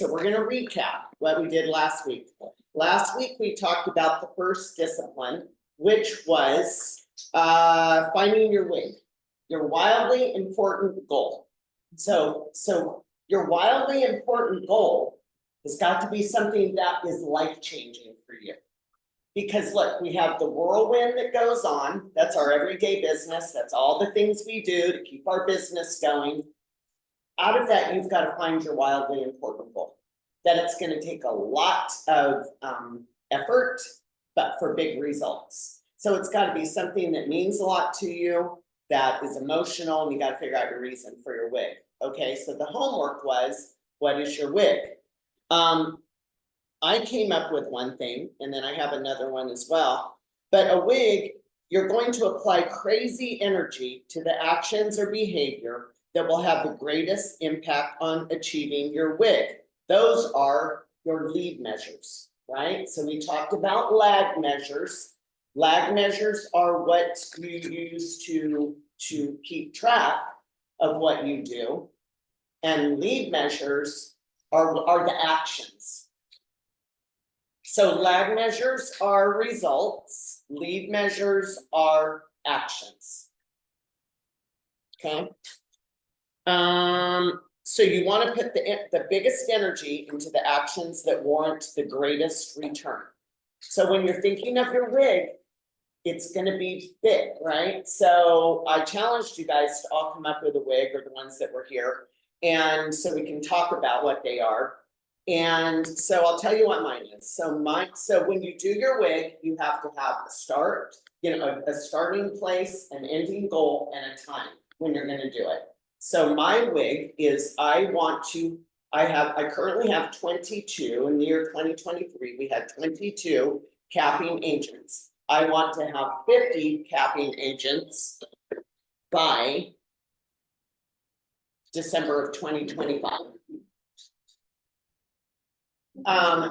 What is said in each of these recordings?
So we're gonna recap what we did last week. Last week, we talked about the first discipline, which was finding your wig, your wildly important goal. So your wildly important goal has got to be something that is life-changing for you. Because look, we have the whirlwind that goes on, that's our everyday business, that's all the things we do to keep our business going. Out of that, you've got to find your wildly important goal. That it's going to take a lot of effort, but for big results. So it's got to be something that means a lot to you, that is emotional, and you got to figure out your reason for your wig. Okay, so the homework was, what is your wig? I came up with one thing, and then I have another one as well. But a wig, you're going to apply crazy energy to the actions or behavior that will have the greatest impact on achieving your wig. Those are your lead measures, right? So we talked about lag measures. Lag measures are what you use to keep track of what you do. And lead measures are the actions. So lag measures are results, lead measures are actions. Okay. So you want to put the biggest energy into the actions that warrant the greatest return. So when you're thinking of your wig, it's going to be big, right? So I challenged you guys to all come up with a wig, or the ones that were here, and so we can talk about what they are. And so I'll tell you what mine is. So when you do your wig, you have to have a start, a starting place, an ending goal, and a time when you're going to do it. So my wig is, I currently have 22. In the year 2023, we had 22 capping agents. I want to have 50 capping agents by December of 2025.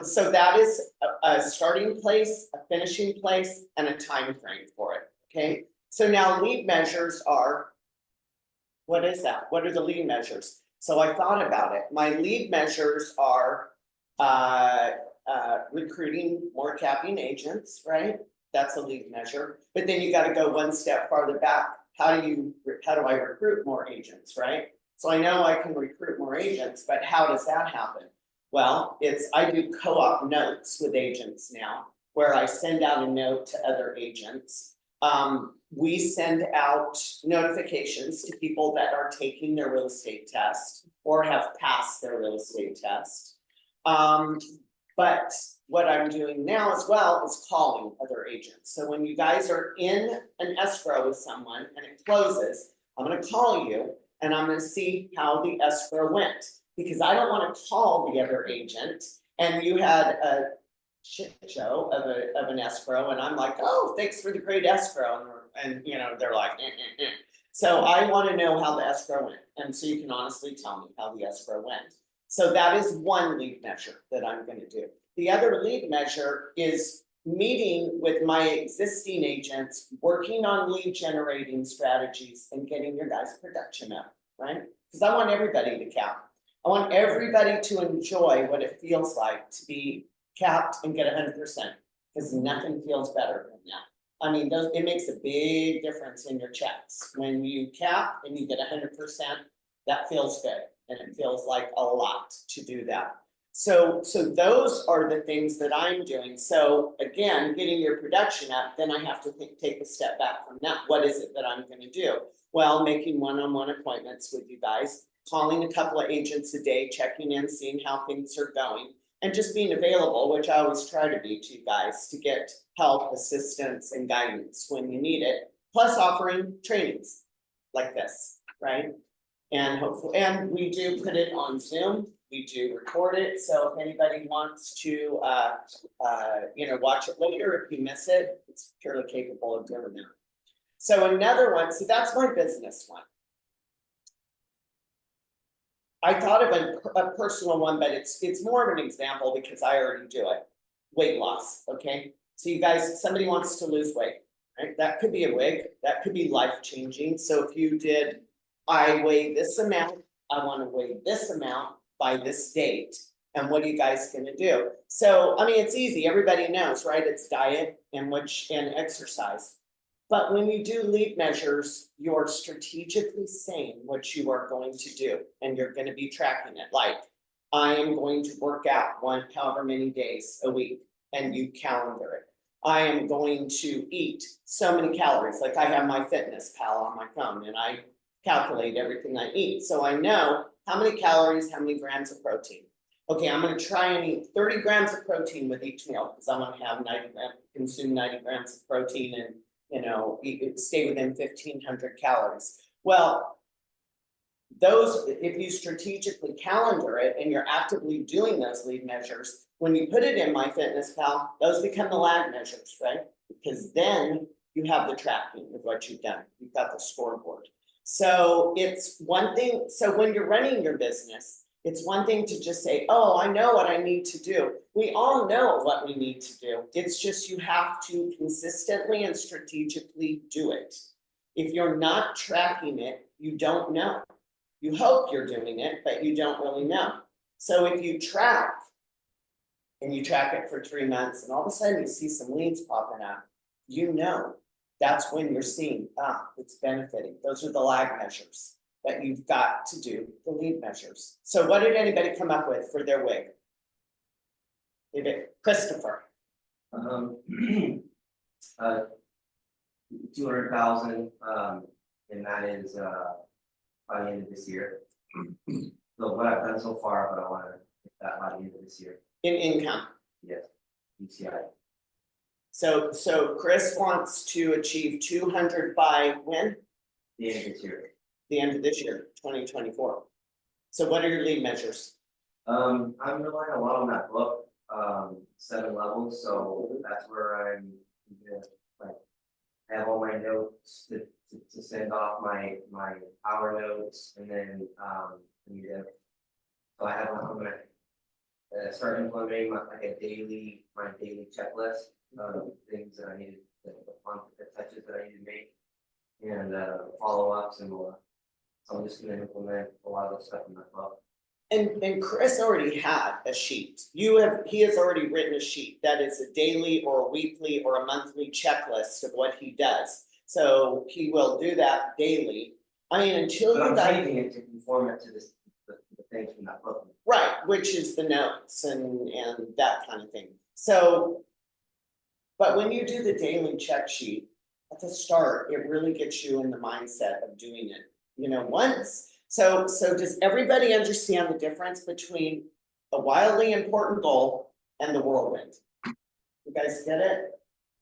So that is a starting place, a finishing place, and a time frame for it. Okay. So now lead measures are, what is that? What are the lead measures? So I thought about it. My lead measures are recruiting more capping agents, right? That's a lead measure. But then you got to go one step farther back. How do I recruit more agents, right? So I know I can recruit more agents, but how does that happen? Well, I do co-op notes with agents now, where I send out a note to other agents. We send out notifications to people that are taking their real estate test or have passed their real estate test. But what I'm doing now as well is calling other agents. So when you guys are in an escrow with someone and it closes, I'm going to call you and I'm going to see how the escrow went. Because I don't want to call the other agent and you had a shit show of an escrow and I'm like, oh, thanks for the great escrow. And they're like, So I want to know how the escrow went. And so you can honestly tell me how the escrow went. So that is one lead measure that I'm going to do. The other lead measure is meeting with my existing agents, working on lead generating strategies and getting your guys' production up, right? Because I want everybody to cap. I want everybody to enjoy what it feels like to be capped and get 100%, because nothing feels better than that. I mean, it makes a big difference in your checks. When you cap and you get 100%, that feels good, and it feels like a lot to do that. So those are the things that I'm doing. So again, getting your production up, then I have to take a step back from that. What is it that I'm going to do? Well, making one-on-one appointments with you guys, calling a couple of agents a day, checking in, seeing how things are going, and just being available, which I always try to be to you guys, to get help, assistance, and guidance when you need it, plus offering trainings like this, right? And we do put it on Zoom, we do record it, so if anybody wants to watch it later, if you miss it, it's purely capable of doing that. So another one, so that's my business one. I thought of a personal one, but it's more of an example because I already do it. Weight loss, okay? So you guys, somebody wants to lose weight, right? That could be a wig, that could be life-changing. So if you did, I weigh this amount, I want to weigh this amount by this date, And what are you guys gonna do? So, I mean, it's easy, everybody knows, right? It's diet and exercise. But when you do lead measures, you're strategically saying what you are going to do, and you're gonna be tracking it, like, I am going to work out however many days a week, and you calendar it. I am going to eat so many calories, like I have my Fitness Pal on my phone, and I calculate everything I eat, so I know how many calories, how many grams of protein. Okay, I'm gonna try and eat 30 grams of protein with each meal, because I'm gonna have consume 90 grams of protein and, you know, stay within 1,500 calories. Well, those, if you strategically calendar it and you're actively doing those lead measures, when you put it in MyFitnessPal, those become the lag measures, right? Because then you have the tracking of what you've done. You've got the scoreboard. So it's one thing, so when you're running your business, it's one thing to just say, oh, I know what I need to do. We all know what we need to do. It's just you have to consistently and strategically do it. If you're not tracking it, you don't know. You hope you're doing it, but you don't really know. So if you track, and you track it for 3 months, and all of a sudden you see some leads popping up, you know, that's when you're seeing, it's benefiting. Those are the lag measures that you've got to do, the lead measures. So what did anybody come up with for their wig? Christopher. 200,000, and that is by the end of this year. So what I've done so far, but I want to get that by the end of this year. In income. Yes, UCI. So Chris wants to achieve 200 by when? The end of this year. The end of this year, 2024. So what are your lead measures? I'm relying a lot on that book, 7 levels. So that's where I'm gonna like have all my notes to send off my hour notes, and then so I have I'm gonna start implementing my daily checklist of things that I needed, the touches that I need to make, and follow-ups and more. So I'm just gonna implement a lot of the stuff in my book. And Chris already had a sheet. He has already written a sheet that is a daily or a weekly or a monthly checklist of what he does. So he will do that daily. I mean, until But you I'm got changing it to conform it to the things from that book. right, which is the notes and that kind of thing. So, but when you do the daily check sheet at the start, it really gets you in the mindset of doing it. You know, once. So does everybody understand the difference between a wildly important goal and the whirlwind? You guys get it?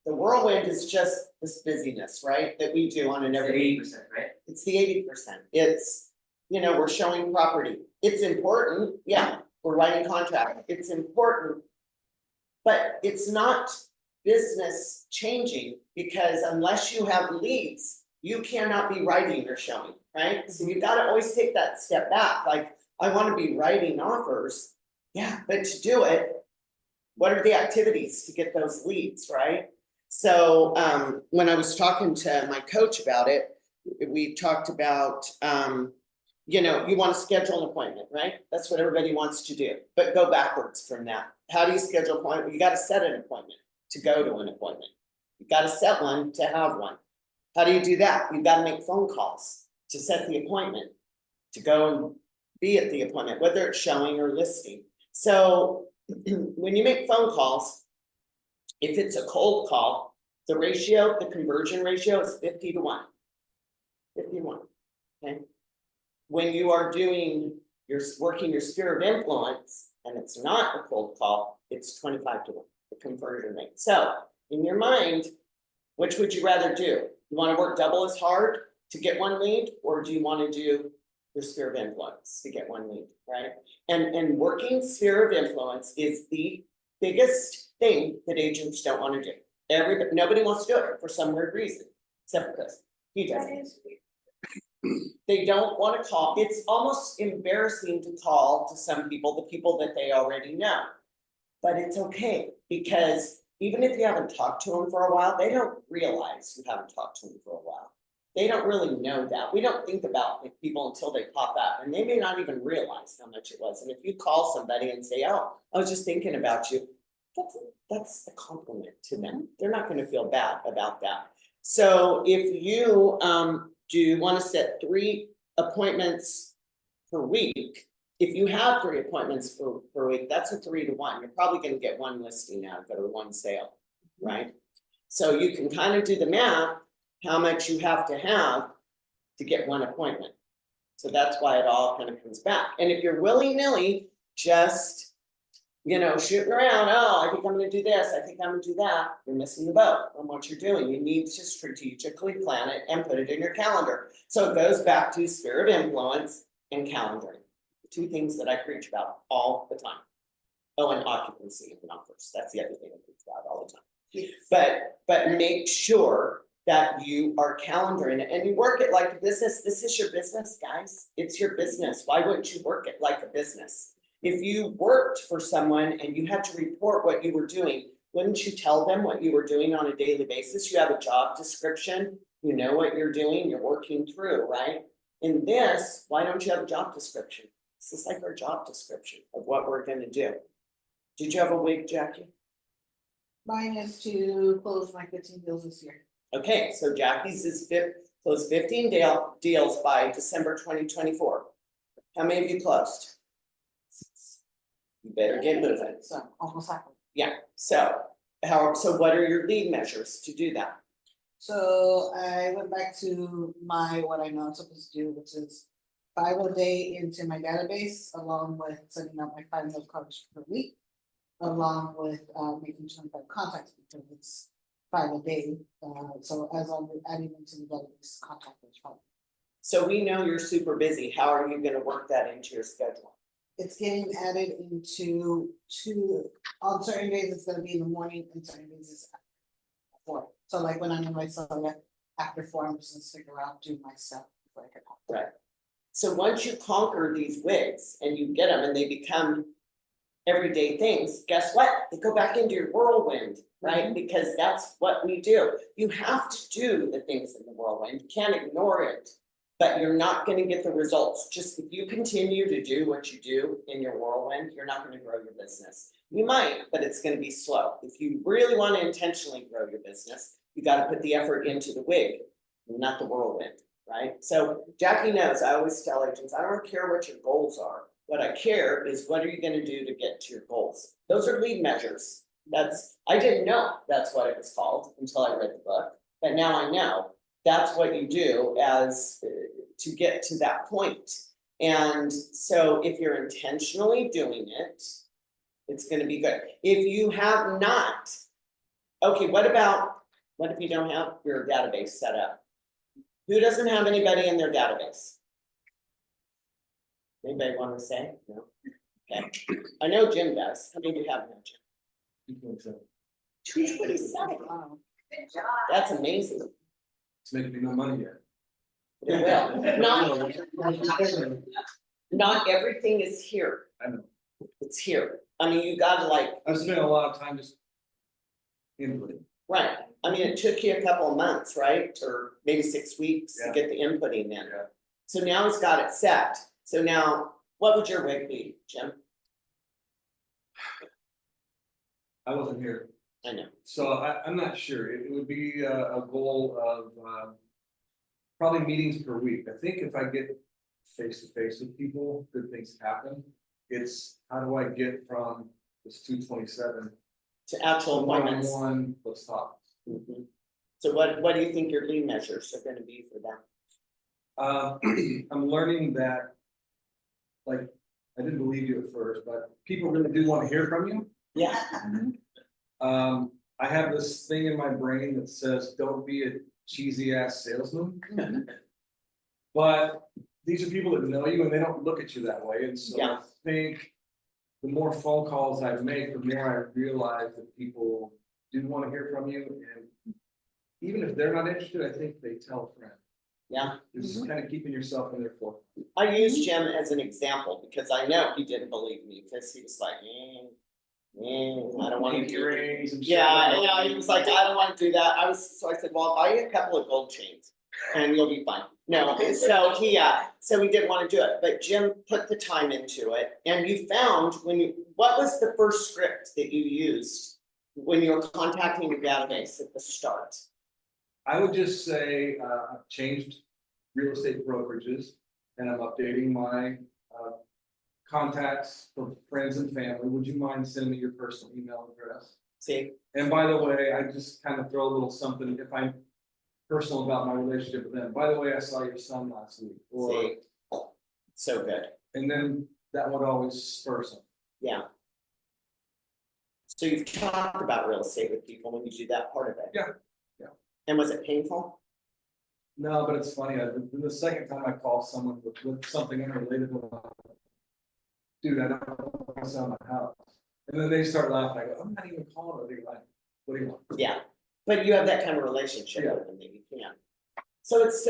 The whirlwind is just this busyness, right? That we do on an every 80%, right? It's the 80%. It's, you know, we're showing property. It's important. Yeah, we're writing contract. It's important, but it's not business changing, because unless you have leads, you cannot be writing or showing, right? So you gotta always take that step back. Like, I wanna be writing offers. Yeah, but to do it, what are the activities to get those leads, right? So when I was talking to my coach about it, we talked about, you know, you wanna schedule an appointment, right? That's what everybody wants to do, but go backwards from that. How do you schedule an appointment? You gotta set an appointment to go to an appointment. You gotta set one to have one. How do you do that? You've got to make phone calls to set the appointment, to go and be at the appointment, whether it's showing or listing. So when you make phone calls, if it's a cold call, the conversion ratio is 50 to 1. 51. Okay. When you are working your sphere of influence and it's not a cold call, it's 25 to 1, the conversion rate. So in your mind, which would you rather do? You want to work double as hard to get one lead, or do you want to do your sphere of influence to get one lead, right? And working sphere of influence is the biggest thing that agents don't want to do. Nobody wants to do it for some weird reason, except for Chris. He doesn't. They don't want to call. It's almost embarrassing to call to some people, the people that they already know. But it's okay, because even if you haven't talked to them for a while, they don't realize you haven't talked to them for a while. They don't really know that. We don't think about people until they pop up, and they may not even realize how much it was. And if you call somebody and say, oh, I was just thinking about you, that's a compliment to them. They're not gonna feel bad about that. So if you, do you wanna set 3 appointments per week? If you have 3 appointments per week, that's a 3 to 1. You're probably gonna get 1 listing out of it or 1 sale, right? So you can kind of do the math, how much you have to get 1 appointment. So that's why it all kind of comes back. And if you're willy-nilly, just, you know, shooting around, oh, I think I'm gonna do this, I think I'm gonna do that, you're missing the boat on what you're doing. You need to strategically plan it and put it in your calendar. So it goes back to sphere of influence and calendaring, the 2 things that I preach about all the time. Oh, and occupancy of numbers, that's the other thing I preach about all the time. But make sure that you are calendaring it and you work it like a business. This is your business, guys. It's your business. Why wouldn't you work it like a business? If you worked for someone and you had to report what you were doing, wouldn't you tell them what you were doing on a daily basis? You have a job description, you know what you're doing, you're working through, right? In this, why don't you have a job description? This is like our job description of what we're gonna do. Did you have a wig, Jackie? Mine is to close my 15 deals this year. Okay, so Jackie's is close 15 deals by December 2024. How many have you closed? You better get moving. So almost halfway. Yeah, so so what are your lead measures to do that? So I went back to what I know I'm supposed to do, which is 5 a day into my database, along with sending out my 5 mail cards per week. Along with making 25 contacts, because it's 5 a day, so as I'm adding into the database, contact is 5. So we know you're super busy. How are you gonna work that into your schedule? It's getting added into on certain days, it's gonna be in the morning, and certain days it's after 4. So like when I'm in my sauna, after 4, I'm just gonna stick around, do my stuff before I get home. Right. So once you conquer these wigs and you get them and they become everyday things, guess what? They go back into your whirlwind, right? Because that's what we do. You have to do the things in the whirlwind, you can't ignore it, but you're not gonna get the results. Just if you continue to do what you do in your whirlwind, you're not gonna grow your business. You might, but it's gonna be slow. If you really wanna intentionally grow your business, you gotta put the effort into the wig, not the whirlwind, right? So Jackie knows, I always tell agents, I don't care what your goals are. What I care is what are you gonna do to get to your goals? Those are lead measures. I didn't know that's what it was called until I read the book, but now I know. That's what you do as to get to that point. And so if you're intentionally doing it, it's gonna be good. If you have not, okay, what if you don't have your database set up? Who doesn't have anybody in their database? Anybody want to say? No? Okay, I know Jim does. How many do you have now, Jim? 227. Wow. That's amazing. It's making me no money yet. It will. Not everything is here. I know. It's here. I mean, you gotta like, I've spent a lot of time just inputting. right. I mean, it took you a couple of months, right? Or maybe 6 weeks to Yeah. get the inputting in. So now it's got it set. So now, what would your wig be, Jim? I wasn't here, I know. so I'm not sure. It would be a goal of probably meetings per week. I think if I get face to face with people, good things happen. It's how do I get from this 227 To actual appointments. one-on-one, let's talk. Mhm. So what do you think your lead measures are gonna be for that? I'm learning that, like, I didn't believe you at first, but people really do want to hear from you. Yeah, I have this thing in my brain that says, don't be a cheesy ass salesman. But these are people that know you and they don't look at you that way, and so Yeah. I think the more phone calls I make, the more I realize that people do want to hear from you, and even if they're not interested, I think they tell a friend. yeah. Just kind of keeping yourself in their forefront. I use Jim as an example because I know he didn't believe me because he was like, I don't want to Pinky do rings and shit. Yeah, he was like, I don't want to do that. So I said, well, I'll buy you a couple of gold chains. and you'll be fine. No, so he didn't wanna do it, but Jim put the time into it, and you found what was the first script that you used when you were contacting your database at the start? I would just say, I've changed real estate brokerages and I'm updating my, contacts for friends and family. Would you mind sending me your personal email address? See, And by the way, I just kind of throw a little something if I'm personal about my relationship with them. By the way, I saw your son last week, or, see, so good, and then that would always spur something. yeah. So you've talked about real estate with people when you do that part of it? Yeah, yeah. And was it painful? No, but it's funny, the second time I call someone with something unrelated to dude, I don't want to sell my house. And then they start laughing, I go, I'm not even calling it, they're like, what do you want? Yeah, but you have that kind of relationship Yeah. with them that you can. So it's,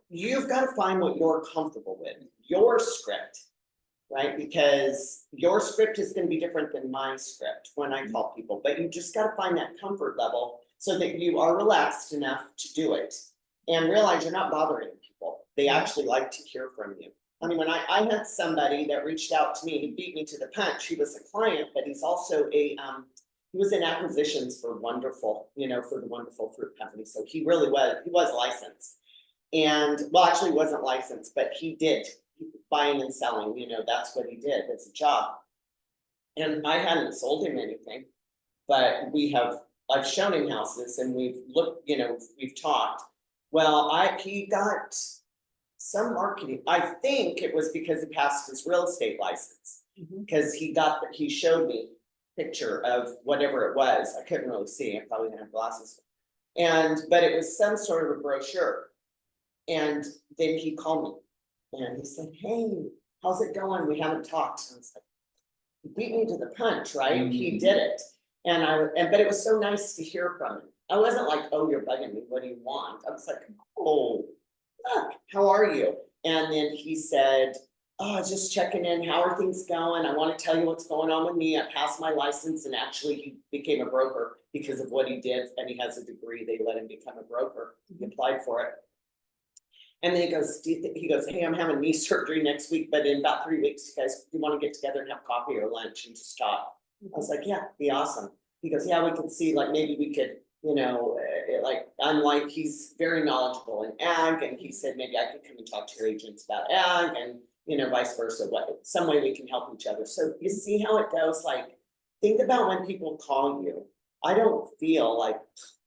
you've got to find what you're comfortable with, your script, right? Because your script is going to be different than my script when I call people, but you just got to find that comfort level so that you are relaxed enough to do it and realize you're not bothering people. They actually like to hear from you. I mean, when I had somebody that reached out to me, he beat me to the punch. He was a client, but he's also he was in acquisitions for Wonderful, for the Wonderful Fruit Company. So he was licensed. And well, actually he wasn't licensed, but he did buying and selling, that's what he did. It's a job. And I hadn't sold him anything, but I've shown him houses and we've looked, we've talked. Well, he got some marketing. I think it was because he passed his real estate license. Because he showed me a picture of whatever it was. I couldn't really see. I probably didn't have glasses. But it was some sort of a brochure. And then he called me and he said, hey, how's it going? We haven't talked. And I was like, he beat me to the punch, right? Mm-hmm. He did it. But it was so nice to hear from him. I wasn't like, oh, you're bugging me. What do you want? I was like, oh, look, how are you? And then he said, oh, just checking in. How are things going? I want to tell you what's going on with me. I passed my license and actually he became a broker because of what he did. And he has a degree. They let him become a broker. He applied for it. And then he goes, hey, I'm having knee surgery next week, but in about 3 weeks, you guys, do you want to get together and have coffee or lunch and just talk? I was like, yeah, be awesome. He goes, yeah, we could see, like, maybe we could, he's very knowledgeable in ag. And he said, maybe I could come and talk to your agents about ag and, vice versa, some way we can help each other. So you see how it goes? Like, think about when people call you. I don't feel like,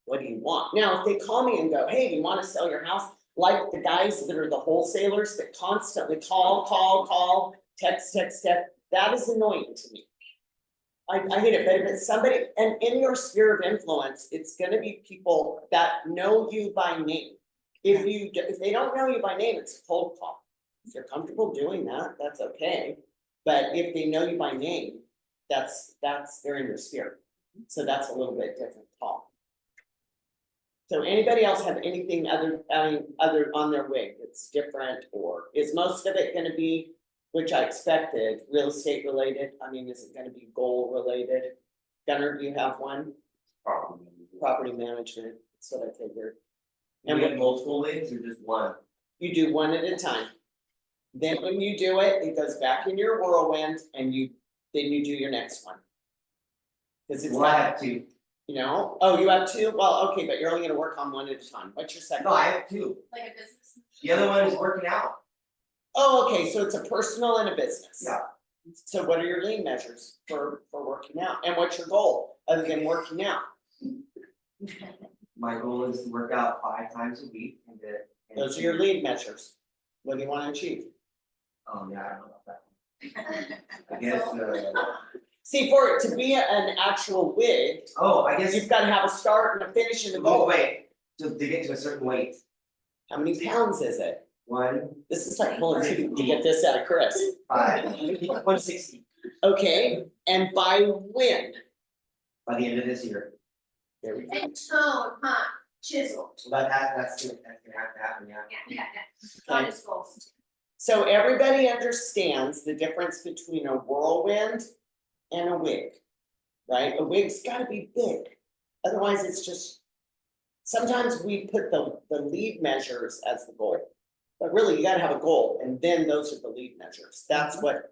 what do you want? Now, if they call me and go, hey, do you want to sell your house? Like the guys that are the wholesalers that constantly call, text, that is annoying to me. I hate it, but if it's somebody, and in your sphere of influence, it's gonna be people that know you by name. If they don't know you by name, it's a cold call. If you're comfortable doing that, that's okay. But if they know you by name, they're in your sphere. So that's a little bit different call. So anybody else have anything other on their wig that's different, or is most of it gonna be, which I expected, real estate related? I mean, is it gonna be goal related? Gunnar, do you have one? Property management, that's what I figured. And we have multiple wigs or just one? You do one at a time. Then when you do it, it goes back in your whirlwind and then you do your next one. Cause it's Well, I have two. Oh, you have two? Well, okay, but you're only gonna work on one at a time. What's your second? No, I have two. Like a business. The other one is working out. Oh, okay, so it's a personal and a business. Yeah. So what are your lean measures for working out? And what's your goal other than working out? My goal is to work out 5 times a week Those are your lean measures. What do you wanna achieve? Yeah, I don't know about that. I guess, See, for it to be an actual wig, I guess. you've gotta have a start and a finish and a Oh, goal. wait, to get to a certain weight. How many pounds is it? 1, This is like pulling teeth to get this out of Chris. 5, 160 Okay, and by when? by the end of this year. There we go. And tone, huh, chisel, So that's gonna have to happen, yeah. yeah, not as goals. So everybody understands the difference between a whirlwind and a wig, right? A wig's gotta be big, otherwise it's just sometimes we put the lead measures as the goal. But really, you gotta have a goal, and then those are the lead measures. That's what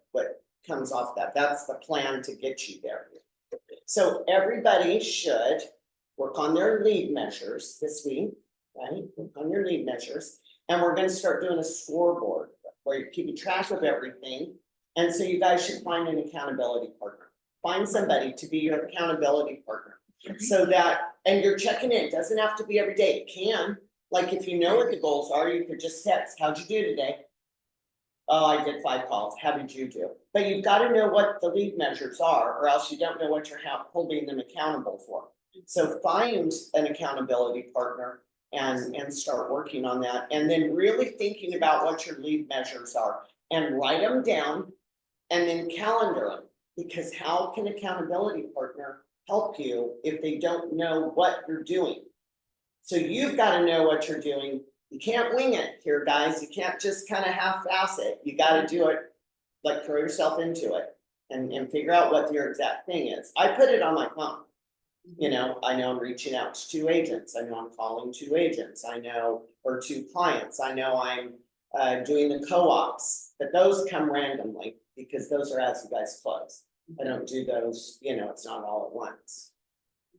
comes off that. That's the plan to get you there. So everybody should work on their lead measures this week, right? Work on your lead measures. And we're gonna start doing a scoreboard where you're keeping track of everything. And so you guys should find an accountability partner. Find somebody to be your accountability partner. So that, and you're checking in, it doesn't have to be every day, it can. Like if you know what the goals are, you could just text, how'd you do today? Oh, I did 5 calls, how did you do? But you've gotta know what the lead measures are, or else you don't know what you're holding them accountable for. So find an accountability partner and start working on that, and then really thinking about what your lead measures are. And write them down, and then calendar them, because how can accountability partner help you if they don't know what you're doing? So you've gotta know what you're doing. You can't wing it here, guys. You can't just kind of half-ass it. You gotta do it, like throw yourself into it and figure out what your exact thing is. I put it on my phone. You know, I know I'm reaching out to 2 agents. I know I'm calling 2 agents. I know, or 2 clients. I know I'm doing the co-ops, but those come randomly because those are as you guys close. I don't do those, you know, it's not all at once.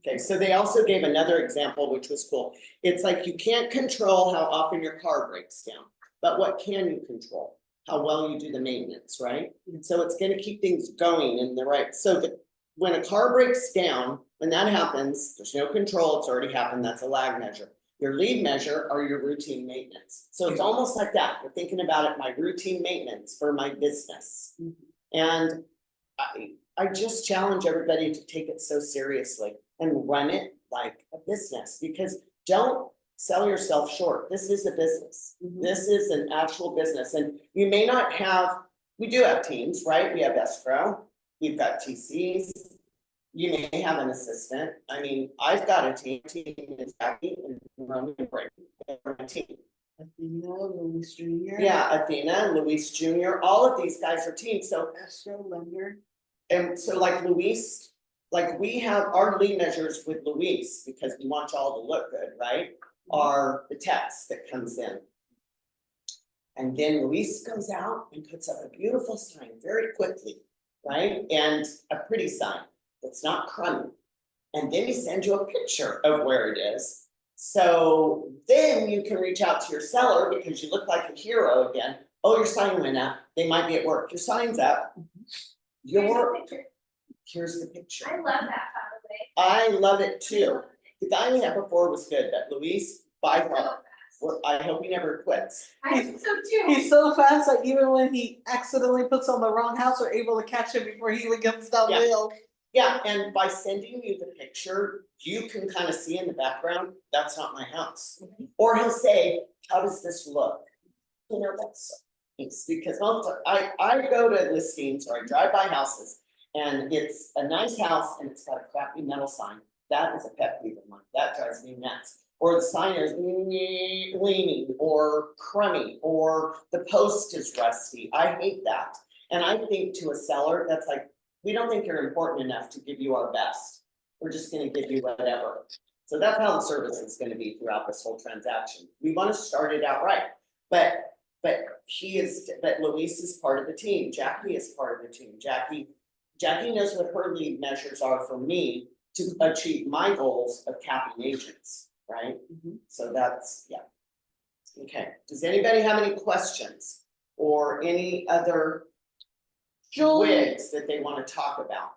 Okay, so they also gave another example, which was cool. It's like you can't control how often your car breaks down, but what can you control? How well you do the maintenance, right? And so it's gonna keep things going in the right, so that when a car breaks down, when that happens, there's no control, it's already happened, that's a lag measure. Your lead measure are your routine maintenance. So it's almost like that, you're thinking about it, my routine maintenance for my business. And I just challenge everybody to take it so seriously and run it like a business, because don't sell yourself short. This is a business. This is an actual business, and you may not have, we do have teams, right? We have escrow, we've got TCs. You may have an assistant. I mean, I've got a team is Jackie and Roman and Brady, they're my team. Athena, Louis Jr. Yeah, Athena, Luis Jr., all of these guys are teams, so, Escrow lender. and so like Luis, like we have our lead measures with Luis, because we want y'all to look good, right? Are the text that comes in. And then Luis goes out and puts up a beautiful sign very quickly, right? And a pretty sign that's not crummy. And then he sends you a picture of where it is. So then you can reach out to your seller because you look like a hero again. Oh, your sign went up. They might be at work. Your sign's up. Here's Your, the picture. here's the picture. I love that, by the way. I love it I too. love it. The guy we had before was good, but Luis, by So far, fast. well, I hope he never quits. I think so too. He's so fast, like even when he accidentally puts on the wrong house, we're able to catch him before he even gets down the Yeah. hill. Yeah, and by sending you the picture, you can kind of see in the background, that's not my house. Or he'll say, how does this look? You know, that's, it's because I go to listings or I drive by houses and it's a nice house and it's got a crappy metal sign. That is a pet peeve of mine. That drives me nuts. Or the sign is leaning or crummy, or the post is rusty. I hate that. And I think to a seller, that's like, we don't think you're important enough to give you our best. We're just gonna give you whatever. So that's how the service is gonna be throughout this whole transaction. We wanna start it out right. But Luis is part of the team. Jackie is part of the team. Jackie knows what her lead measures are for me to achieve my goals of capping agents, right? So that's, yeah. Okay, does anybody have any questions or any other Julie, wigs that they wanna talk about?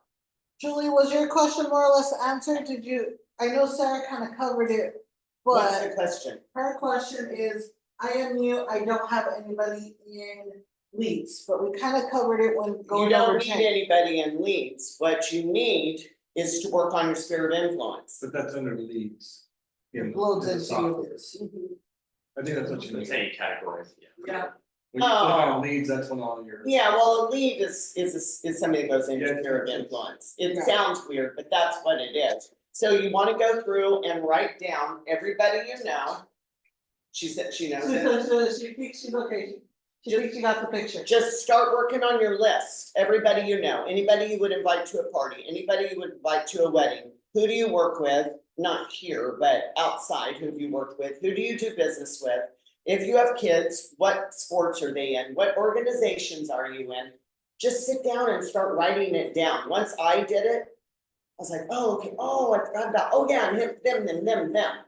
Julie, was your question more or less answered? Did you, I know Sarah kind of covered it, What's but the question? her question is, I am new, I don't have anybody in leads, but we kind of covered it when You going over don't need change. anybody in leads. What you need is to work on your sphere of influence. But that's under leads. In Loads the into software. this. I think that's what you mean. Same categories, yeah. Yeah. When you click Oh. on leads, that's when all your. Yeah, well, a lead is somebody that goes into Yeah. sphere of influence. It Yeah. sounds weird, but that's what it is. So you wanna go through and write down everybody you know. She said she knows it. She thinks she's okay, she thinks she got the picture. Just start working on your list, everybody you know, anybody you would invite to a party, anybody you would invite to a wedding. Who do you work with? not here, but outside, who have you worked with, who do you do business with? If you have kids, what sports are they in, what organizations are you in? Just sit down and start writing it down, once I did it, I was like, oh, okay, oh, I forgot about, oh yeah, and them,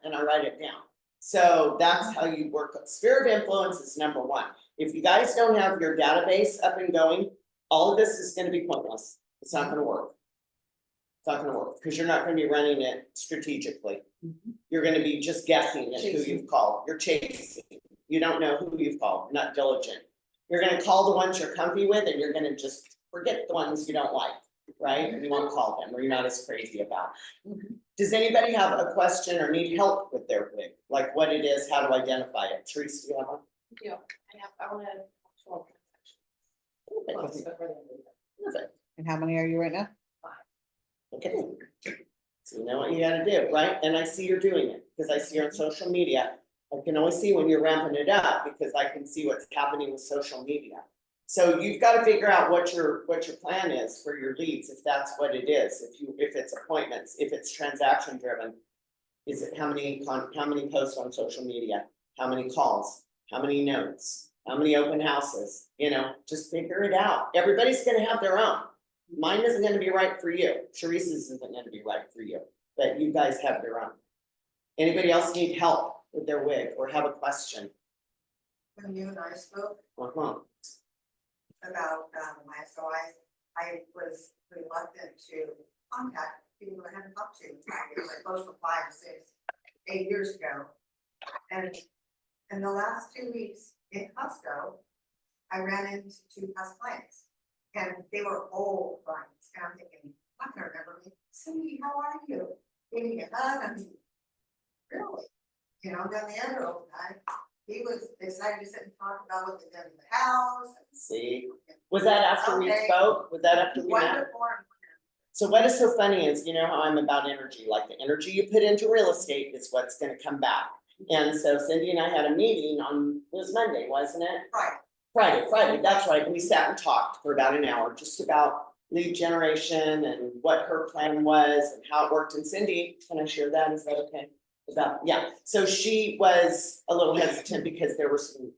and I write it down. So that's how you work, sphere of influence is number one. If you guys don't have your database up and going, all of this is gonna be pointless, it's not gonna work. It's not gonna work, because you're not gonna be running it strategically. You're gonna be just guessing at who Chasing. you've called, you're chasing, you don't know who you've called, you're not diligent. You're gonna call the ones you're comfy with, and you're gonna just forget the ones you don't like, right? You won't call them, or you're not as crazy about. Does anybody have a question or need help with their wig, like what it is, how to identify it? Teresa, do you have one? I wanna. Perfect. And how many are you right now? Okay. So you know what you gotta do, right? And I see you're doing it, because I see you on social media. I can always see when you're ramping it up, because I can see what's happening with social media. So you've gotta figure out what your plan is for your leads, if that's what it is, if it's appointments, if it's transaction driven. Is it how many posts on social media, how many calls, how many notes, how many open houses, just figure it out. Everybody's gonna have their own. Mine isn't gonna be right for you, Teresa's isn't gonna be right for you, but you guys have your own. Anybody else need help with their wig or have a question? When you and I spoke Uh-huh. about my SOIs, I was reluctant to contact people I hadn't talked to. It was like close to 5, 6, 8 years ago. And in the last 2 weeks in Costco, I ran into 2 past clients. And they were old clients, and I'm thinking, I'm gonna remember me, Cindy, how are you? Gave me a hug, and really? Then the other old guy, he was excited to sit and talk about what they did in the house. See, was that after we Okay. spoke? Was that after we met? Wonderful. So what is so funny is, you know how I'm about energy, like the energy you put into real estate is what's gonna come back. And so Cindy and I had a meeting it was Monday, wasn't it? Right. Friday, that's right, we sat and talked for about an hour, just about lead generation and what her plan was and how it worked, and Cindy, can I share that, is that okay? So she was a little hesitant because there were some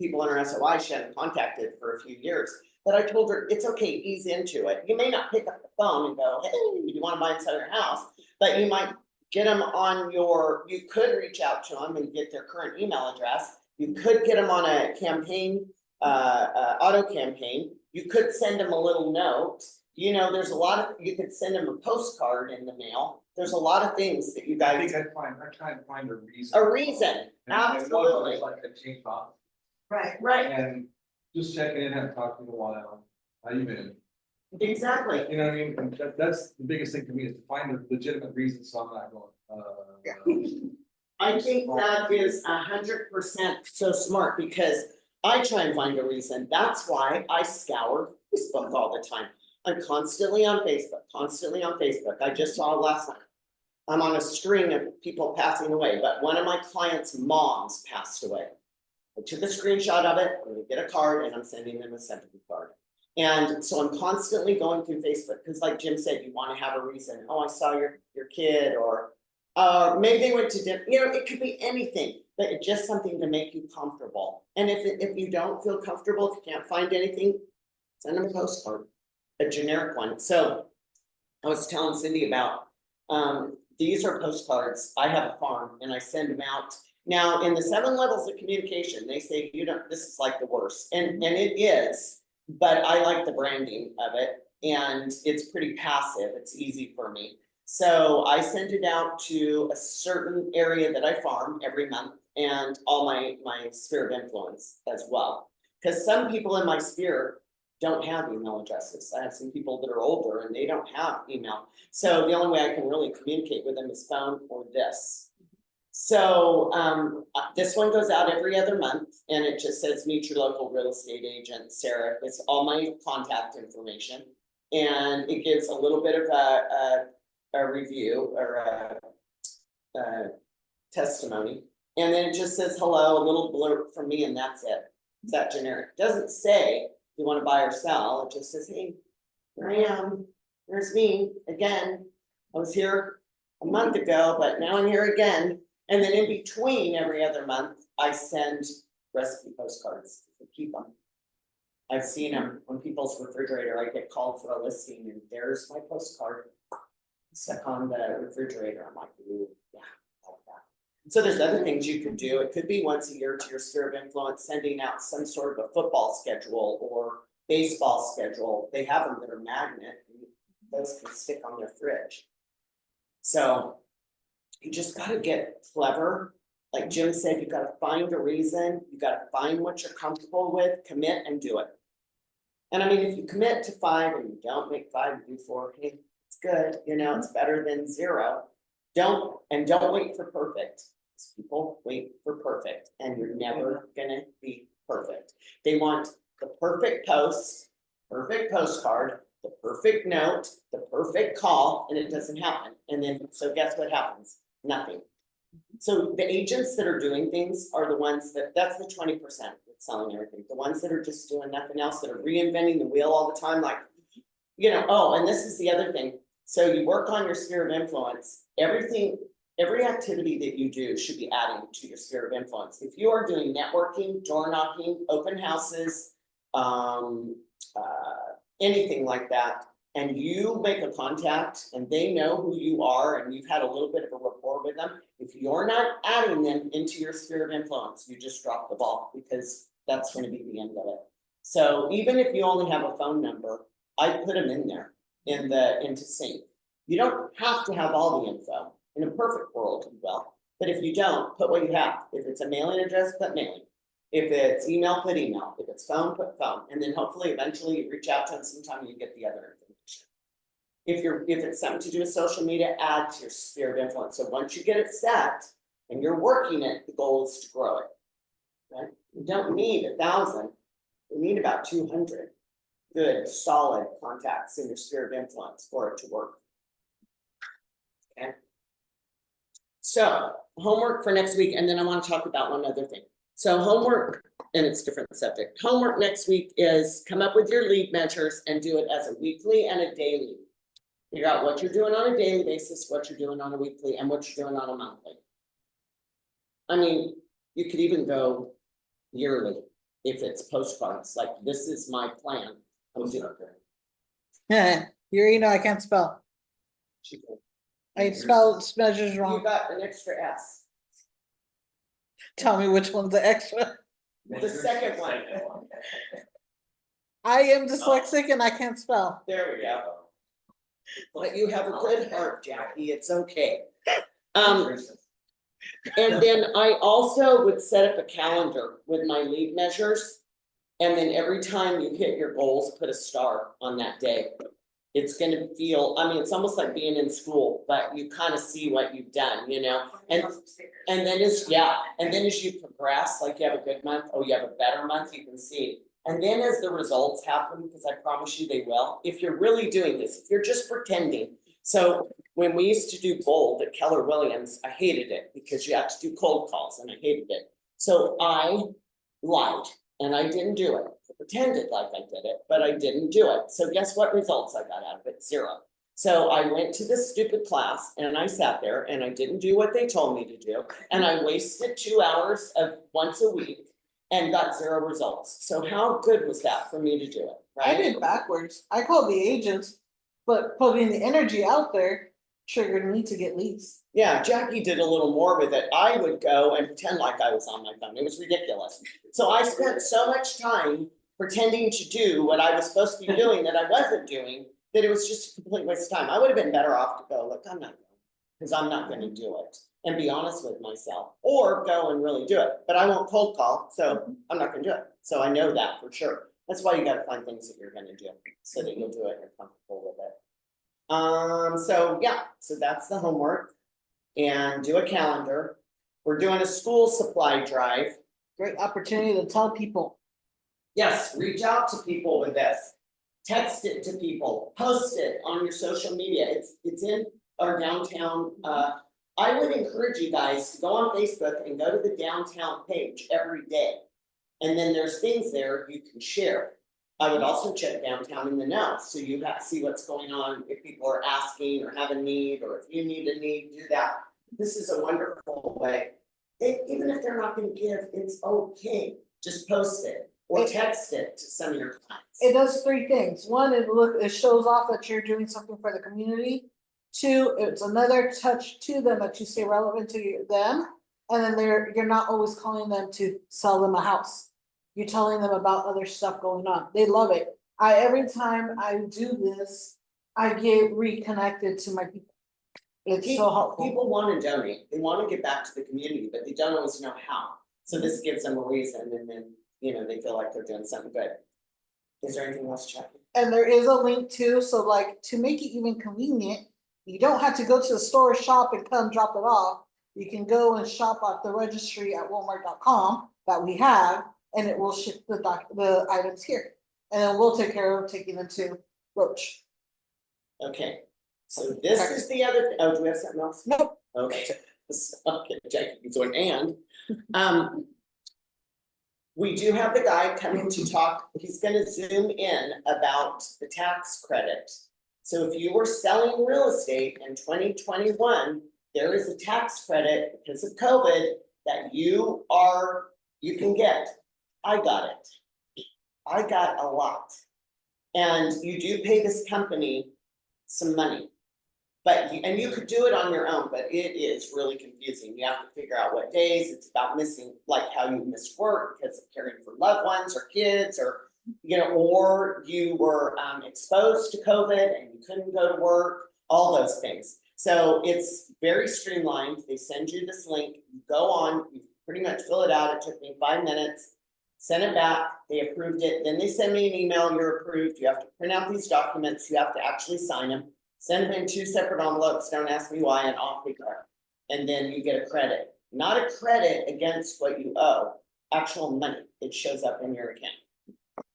people in her SOI she hadn't contacted for a few years. But I told her, it's okay, ease into it, you may not pick up the phone and go, hey, you wanna buy and sell your house, but you might get them on you could reach out to them and get their current email address. You could get them on a campaign, auto campaign, you could send them a little note. There's a lot of, you could send them a postcard in the mail, there's a lot of things that you I guys, think I try and find a reason. a reason, And one absolutely, is like a change off, Right. right, and just checking in, haven't talked in a while, how you been? exactly. You know what I mean, and that's the biggest thing for me, is to find a legitimate reason, so I'm not going, I think that is 100% so smart, because I try and find a reason, that's why I scour Facebook all the time. I'm constantly on Facebook, I just saw last night. I'm on a string of people passing away, but one of my clients' moms passed away. I took a screenshot of it, I'm gonna get a card and I'm sending them a sympathy card. And so I'm constantly going through Facebook, because like Jim said, you wanna have a reason, oh, I saw your kid, or maybe they went to dinner, it could be anything, but it's just something to make you comfortable. And if you don't feel comfortable, if you can't find anything, send them a postcard, a generic one. So I was telling Cindy about, these are postcards, I have a farm and I send them out. Now, in the 7 levels of communication, they say, this is like the worst, and it is, but I like the branding of it, and it's pretty passive, it's easy for me. So I send it out to a certain area that I farm every month, and all my sphere of influence as well. Because some people in my sphere don't have email addresses. I have some people that are older and they don't have email. So the only way I can really communicate with them is phone or this. So this one goes out every other month, and it just says, meet your local real estate agent, Sarah. It's all my contact information. And it gives a little bit of a review or a testimony. And then it just says hello, a little blurb from me, and that's it. It's that generic. Doesn't say you want to buy or sell. It just says, hey, here I am. There's me again. I was here a month ago, but now I'm here again. And then in between every other month, I send recipe postcards to keep them. I've seen them on people's refrigerator. I get called for a listing and there's my postcard stuck on the refrigerator. I'm like, ooh, yeah, like that. So there's other things you could do. It could be once a year to your sphere of influence, sending out some sort of a football schedule or baseball schedule. They have them that are magnet. And those can stick on their fridge. So you just gotta get clever. Like Jim said, you gotta find a reason. You gotta find what you're comfortable with, commit and do it. And I mean, if you commit to 5 and you don't make 5, you do 4, hey, it's good, you know, it's better than 0. Don't wait for perfect. Because people wait for perfect and you're never gonna be perfect. They want the perfect post, perfect postcard, the perfect note, the perfect call, and it doesn't happen. And then, so guess what happens? Nothing. So the agents that are doing things are the ones that's the 20% that's selling everything. The ones that are just doing nothing else, that are reinventing the wheel all the time, like, you know, oh, and this is the other thing. So you work on your sphere of influence, everything, every activity that you do should be adding to your sphere of influence. If you are doing networking, door knocking, open houses, anything like that, and you make a contact and they know who you are and you've had a little bit of a rapport with them, if you're not adding them into your sphere of influence, you just drop the ball, because that's going to be the end of it. So even if you only have a phone number, I put them in there into sync. You don't have to have all the info. In a perfect world, you will. But if you don't, put what you have. If it's a mailing address, put mailing. If it's email, put email. If it's phone, put phone. And then hopefully eventually you reach out to them sometime and you get the other information. If it's something to do with social media, add to your sphere of influence. So once you get it set and you're working it, the goal is to grow it. Right? You don't need 1,000. You need about 200 good, solid contacts in your sphere of influence for it to work. Okay. So homework for next week, and then I want to talk about one other thing. So homework, and it's a different subject. Homework next week is come up with your lead measures and do it as a weekly and a daily. Figure out what you're doing on a daily basis, what you're doing on a weekly, and what you're doing on a monthly. I mean, you could even go yearly if it's postcards, like this is my plan. I'm doing Yeah, I can't spell. I spelled measures You wrong. got an extra S. Tell me which one's the extra. The second one. I am dyslexic and I can't spell. There we go. But you have a good heart, Jackie, it's okay. And then I also would set up a calendar with my lead measures. And then every time you hit your goals, put a star on that day. It's gonna feel, I mean, it's almost like being in school, but you kind of see what you've done, you know? And then as you progress, like you have a good month, oh, you have a better month, you can see. And then as the results happen, because I promise you they will, if you're really doing this, if you're just pretending. So when we used to do bold at Keller Williams, I hated it because you had to do cold calls and I hated it. So I lied and I didn't do it. I pretended like I did it, but I didn't do it. So guess what results I got out of it? 0. So I went to this stupid class and I sat there and I didn't do what they told me to do. And I wasted 2 hours of once a week and got 0 results. So how good was that for me to do it, I right? did backwards. I called the agents, but putting the energy out there triggered me to get leads. Yeah, Jackie did a little more with it. I would go and pretend like I was on my phone. It was ridiculous. So I spent so much time pretending to do what I was supposed to be doing that I wasn't doing, that it was just a complete waste of time. I would have been better off to go, look, I'm not going, because I'm not going to do it, and be honest with myself, or go and really do it. But I won't cold call, so I'm not going to do it. So I know that for sure. That's why you got to find things that you're going to do so that you'll do it and you're comfortable with it. So yeah, so that's the homework, and do a calendar. We're doing a school supply drive. Great opportunity to tell people. Yes, reach out to people with this. Text it to people, post it on your social media. It's in our downtown. I would encourage you guys to go on Facebook and go to the downtown page every day. And then there's things there you can share. I would also check downtown in the know, so you have to see what's going on, if people are asking or have a need, or if you need a need, do that. This is a wonderful way. Even if they're not gonna give, it's okay, just post it or text it to some of your clients. It does three things. One, it shows off that you're doing something for the community. Two, it's another touch to them that you stay relevant to them. And then you're not always calling them to sell them a house. You're telling them about other stuff going on. They love it. Every time I do this, I get reconnected to my people. It's so helpful. People wanna donate, they wanna give back to the community, but they don't always know how. So this gives them a reason, and then, they feel like they're doing something good. Is there anything else, Chuck? And there is a link too, so like to make it even convenient, you don't have to go to the store, shop and come drop it off. You can go and shop at the registry at walmart.com that we have, and it will ship the items here. And then we'll take care of taking them to Roach. Okay, so this is the other, do we have something else? Nope. Okay, okay, Jackie, so we do have the guy coming to talk, he's gonna zoom in about the tax credit. So if you were selling real estate in 2021, there is a tax credit because of COVID that you can get. I got it. I got a lot. And you do pay this company some money. But, and you could do it on your own, but it is really confusing. You have to figure out what days, it's about missing, like how you missed work because of caring for loved ones or kids, or, or you were exposed to COVID and you couldn't go to work, all those things. So it's very streamlined. They send you this link, you go on, you pretty much fill it out. It took me 5 minutes, send it back, they approved it. Then they send me an email, you're approved. You have to print out these documents, you have to actually sign them. Send them in 2 separate envelopes, don't ask me why, and I'll pick up. And then you get a credit, not a credit against what you owe, actual money, it shows up in your account.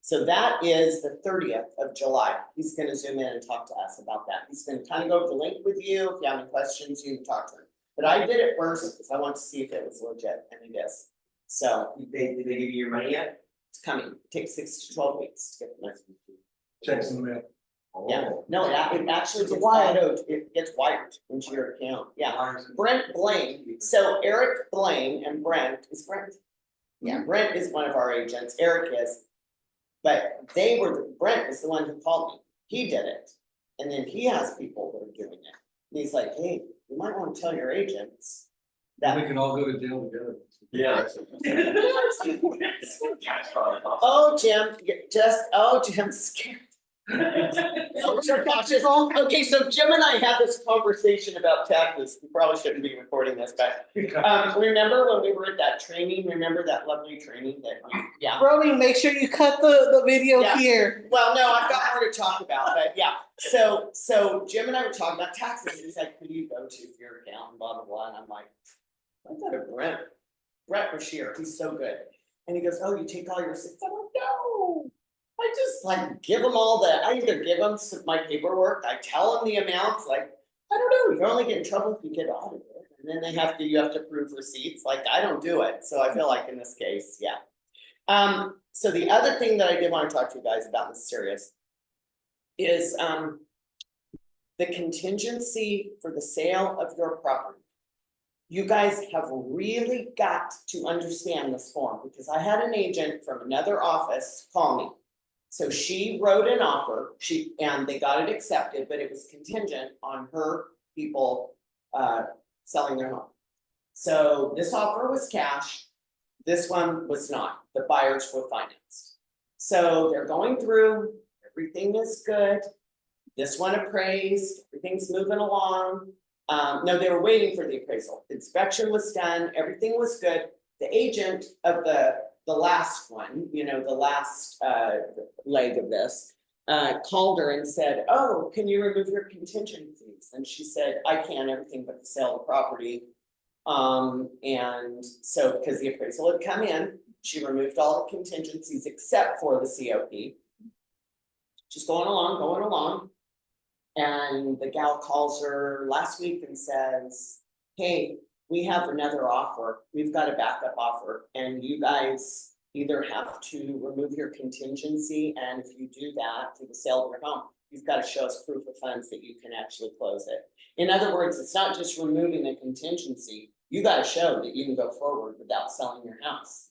So that is the 30th of July, he's gonna zoom in and talk to us about that. He's gonna kind of go over the link with you, if you have any questions, you can talk to him. But I did it first, because I want to see if it was legit, and it is. So, Did they give you your money yet? it's coming, it takes 6 to 12 weeks to get the money. Checks in the mail. Yeah, no, it actually It's gets wired. wired, it gets wired into your account, yeah. Brent Blaine, so Eric Blaine and Brent, is Brent? Yeah, Brent is one of our agents, Eric is. But Brent is the one who called me, he did it, and then he has people that are doing it. And he's like, hey, you might wanna tell your agents Then we that. can all go to jail together. Yeah. Oh, Jim, Jim's scared. Oh, so cautious. Okay, so Jim and I had this conversation about taxes, we probably shouldn't be recording this, but remember when we were at that training, remember that lovely training that yeah. Brody, make sure you cut the video Yeah. here. Well, no, I've got more to talk about, but yeah, so Jim and I were talking about taxes, he's like, who do you go to for your account, and blah, blah, blah, and I'm like, I go to Brent Bashir, he's so good, and he goes, oh, you take all your receipts, I'm like, no. I just like give them I either give them my paperwork, I tell them the amounts, like, I don't know, you only get in trouble if you get audited. And then you have to prove receipts, like, I don't do it, so I feel like in this case, yeah. So the other thing that I did want to talk to you guys about, this serious, is the contingency for the sale of your property. You guys have really got to understand this form, because I had an agent from another office call me. So she wrote an offer, and they got it accepted, but it was contingent on her people selling their home. So this offer was cash, this one was not, the buyers were financed. So they're going through, everything is good. This one appraised, everything's moving along. No, they were waiting for the appraisal, inspection was done, everything was good. The agent of the last one, the last leg of this, called her and said, oh, can you remove your contingencies? And she said, I can, everything but the sale of the property. And so, because the appraisal had come in, she removed all the contingencies except for the COP. Just going along. And the gal calls her last week and says, hey, we have another offer. We've got a backup offer, and you guys, either have to remove your contingency, and if you do that through the sale of your home, you've got to show us proof of funds that you can actually close it. In other words, it's not just removing the contingency, you gotta show that you can go forward without selling your house.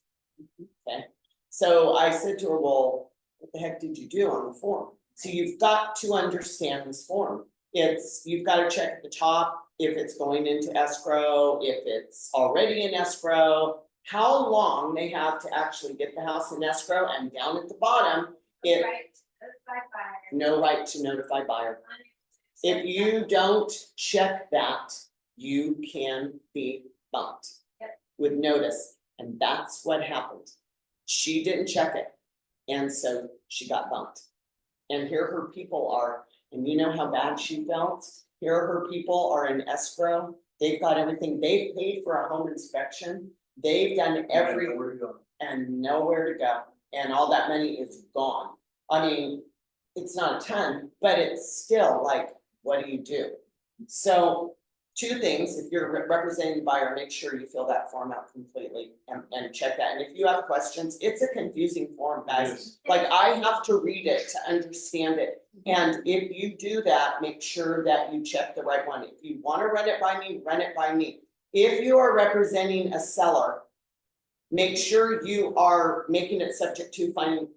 Okay, so I said to her, well, what the heck did you do on the form? So you've got to understand this form. You've got to check at the top if it's going into escrow, if it's already in escrow, how long they have to actually get the house in escrow, and down at the bottom, it, Right, notify buyer. no right to notify buyer. If you don't check that, you can be bumped. Yep. With notice, and that's what happened. She didn't check it, and so she got bumped. And here her people are, and you know how bad she felt? Here her people are in escrow, they've got everything, they've paid for a home inspection, they've done every, Where to go? and nowhere to go, and all that money is gone. I mean, it's not a ton, but it's still like, what do you do? So, two things, if you're representing the buyer, make sure you fill that form out completely and check that. And if you have questions, it's a confusing form, guys. Yes. Like, I have to read it to understand it. And if you do that, make sure that you check the right one. If you wanna run it by me, run it by me. If you are representing a seller, make sure you are making it subject to finding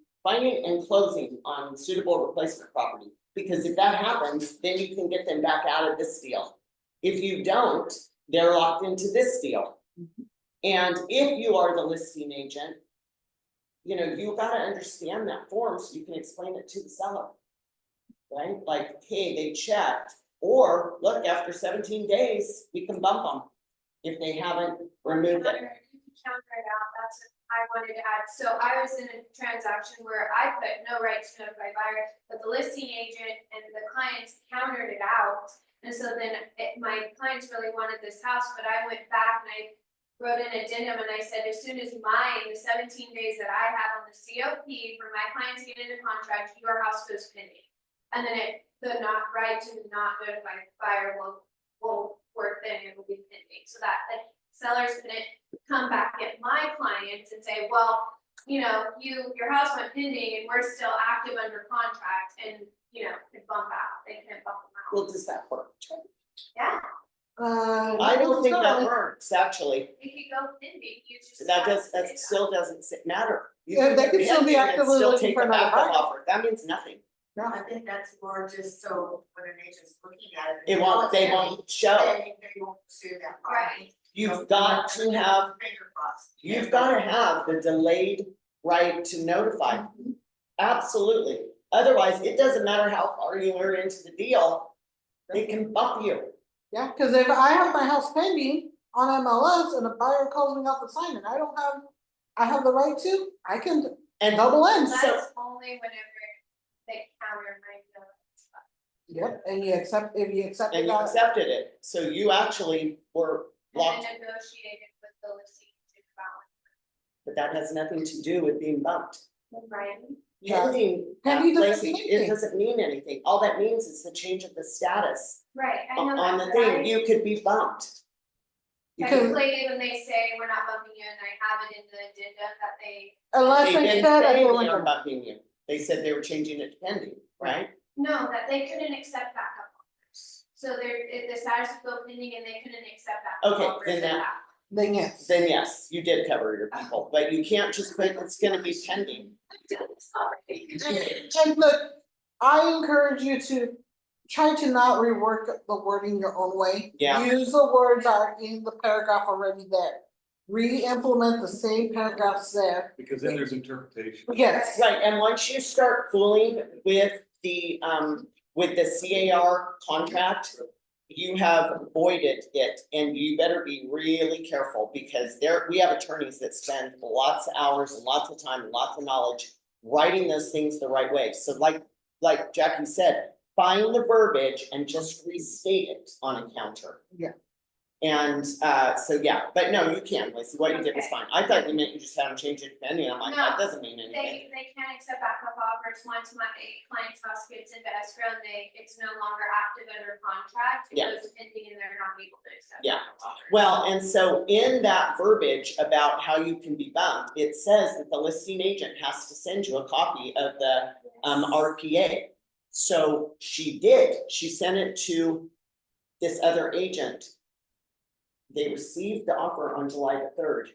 and closing on suitable replacement property. Because if that happens, then you can get them back out of this deal. If you don't, they're locked into this deal. And if you are the listing agent, you know, you gotta understand that form so you can explain it to the seller. Right? Like, hey, they checked, or look, after 17 days, we can bump them if they haven't removed it. Counter it out, that's what I wanted to add, so I was in a transaction where I put no right to notify buyer, but the listing agent and the clients countered it out. And so then my clients really wanted this house, but I went back and I wrote an addendum and I said, as soon as the 17 days that I have on the COP for my clients to get into contract, your house goes pending. And then the not right to not notify buyer will work, then it will be pending, so that the sellers couldn't come back at my clients and say, well, you know, your house went pending and we're still active under contract, and, you know, could bump out, they couldn't bump them out. Well, does that work? Yeah, I don't think that works, actually. it could go pending, you just. That have to does, say that still doesn't matter. You Yeah, can they could still be pending and actively still looking take for a another backup buyer. offer. That means nothing. I think that's more just so when an agent's looking at it. They won't show. They won't pursue that property. Right. You've got to have, Finger crossed. you've gotta have the delayed right to notify. Absolutely. Otherwise, it doesn't matter how far you are into the deal, they can bump you. Yeah, cause if I have my house pending on MLS and a buyer calls me off the sign and I have the right to, I can And double end. So- That's only whenever they counter my notice. Yep, and if you accept and it, you accepted it, so you actually were And locked, then negotiated with the listing about but that has nothing to do with being bumped. it, right? Yeah. Pending Pending doesn't placing, mean it anything. doesn't mean anything, all that means is the change of the status Right, I know on that, the but thing, you could be bumped. technically, when they say we're not bumping you, and I have it in the agenda that they, unless They've they been said I saying go they into. are bumping you, they said they were changing it to pending, right? no, that they couldn't accept backup offers. So the status would go pending and they couldn't accept backup Okay, offers then at that- that. Then yes. Then yes, you did cover your people, but you can't just put, it's gonna be pending. Sorry. And look, I encourage you to try to not rework the wording your own way. Yeah. Use the words that are in the paragraph already there. Re-implement the same paragraphs there. Because then there's interpretation. Yes, Right, and once you start fooling with the CAR contract, you have avoided it, and you better be really careful, because we have attorneys that spend lots of hours and lots of time and lots of knowledge writing those things the right way. So like Jackie said, find the verbiage and just restate it on a counter. Yeah. And, so yeah, but no, you can, Lacey, what you did was fine. I thought you meant you just had them change it depending, I'm like, that No, doesn't mean anything. They can't accept backup offers once my client's house gets into escrow and it's no longer active under contract. It Yeah. goes pending and they're not able to accept. Yeah. backup offers. Well, and so in that verbiage about how you can be bumped, it says that the listing agent has to send you a copy of the RPA. So she did, she sent it to this other agent. They received the offer on July the 3rd.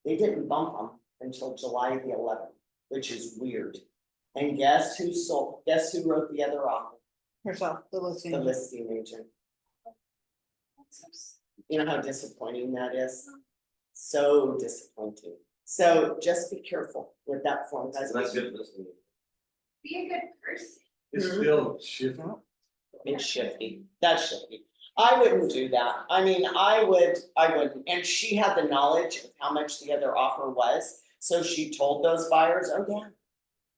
They didn't bump them until July the 11th, which is weird. And guess who wrote the other offer? Herself, the listing. The listing agent. You know how disappointing that is? So disappointing. So just be careful with that form, guys. That's good listening. Be a good person. It's Mhm. still shifting. It's shifty, that's shifty. I wouldn't do that, I mean, I wouldn't, and she had the knowledge of how much the other offer was, so she told those buyers, oh yeah.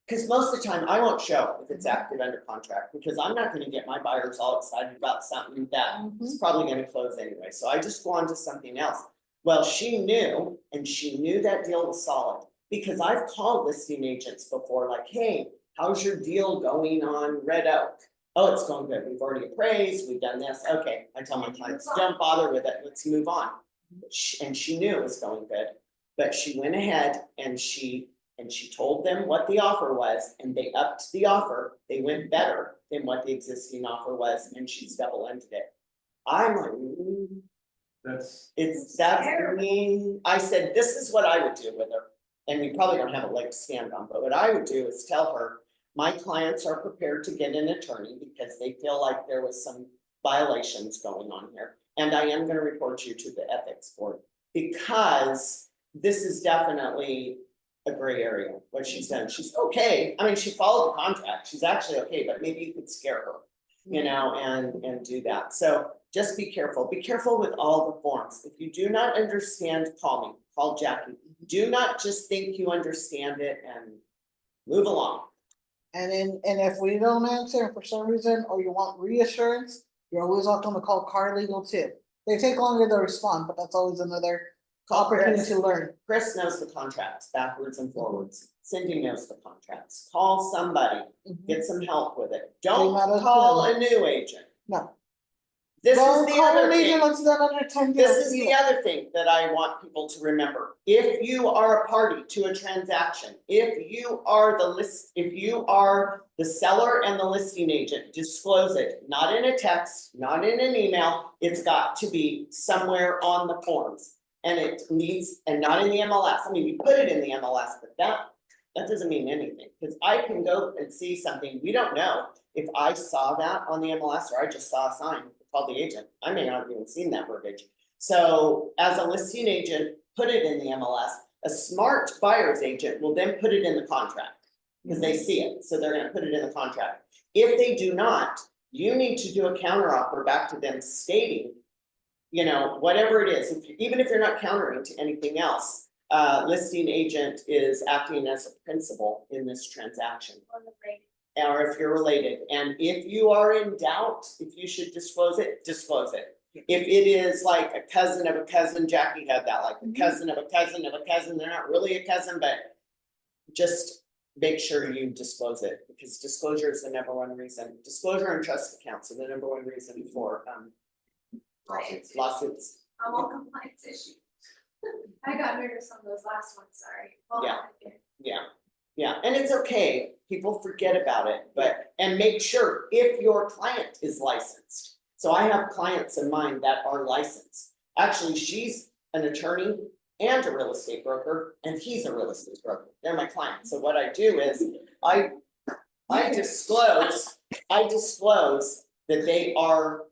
Cause most of the time, I won't show if it's active under contract, because I'm not gonna get my buyers all excited about something that is probably gonna close anyway, so I just go on to something else. Well, she knew, and she knew that deal was solid, because I've called listing agents before, like, hey, how's your deal going on Red Oak? Oh, it's going good, we've already appraised, we've done this, okay, I tell my clients, don't bother with it, let's move on. And she knew it was going good, but she went ahead and she told them what the offer was, and they upped the offer, they went better than what the existing offer was, and she's double-ended it. I'm like, That's, that's terrible. me, I said, this is what I would do with her, and we probably don't have a leg to stand on, but what I would do is tell her, my clients are prepared to get an attorney because they feel like there was some violations going on here. And I am gonna report you to the ethics board, because this is definitely a gray area, what she's done. She's okay, I mean, she followed the contract, she's actually okay, but maybe you could scare her, you know, and do that. So just be careful with all the forms. If you do not understand, call me, call Jackie. Do not just think you understand it and move along. And if we don't answer for some reason, or you want reassurance, you're always welcome to call Car Legal too. They take longer to respond, but that's always another opportunity to learn. Chris knows the contracts backwards and forwards. Cindy knows the contracts. Call somebody, get some help with it. Don't They matter call too. a new agent. No. This is Don't the call other an agent thing. that's done under 10 This deals is the either. other thing that I want people to remember. If you are a party to a transaction, if you are the seller and the listing agent, disclose it, not in a text, not in an email. It's got to be somewhere on the forms. And it needs, and not in the MLS. I mean, you put it in the MLS, but that doesn't mean anything. Cause I can go and see something, we don't know if I saw that on the MLS or I just saw a sign. Call the agent, I may not have even seen that verbiage. So as a listing agent, put it in the MLS, a smart buyer's agent will then put it in the contract. Because they see it, so they're gonna put it in the contract. If they do not, you need to do a counter offer back to them stating, you know, whatever it is, even if you're not countering to anything else. Listing agent is acting as a principal in this transaction. On the break. Or if you're related, and if you are in doubt, if you should disclose it, disclose it. If it is like a cousin of a cousin, Jackie had that, like a cousin of a cousin of a cousin, they're not really a cousin, but just make sure you disclose it, because disclosure is the number one reason. Disclosure and trust accounts are the number one reason for lawsuits. I'm all compliance issues. I got nervous on those last ones, sorry. Well, Yeah. Yeah, and it's okay, people forget about it, and make sure if your client is licensed. So I have clients in mind that are licensed. Actually, she's an attorney and a real estate broker, and he's a real estate broker. They're my clients. So what I do is I disclose that they are,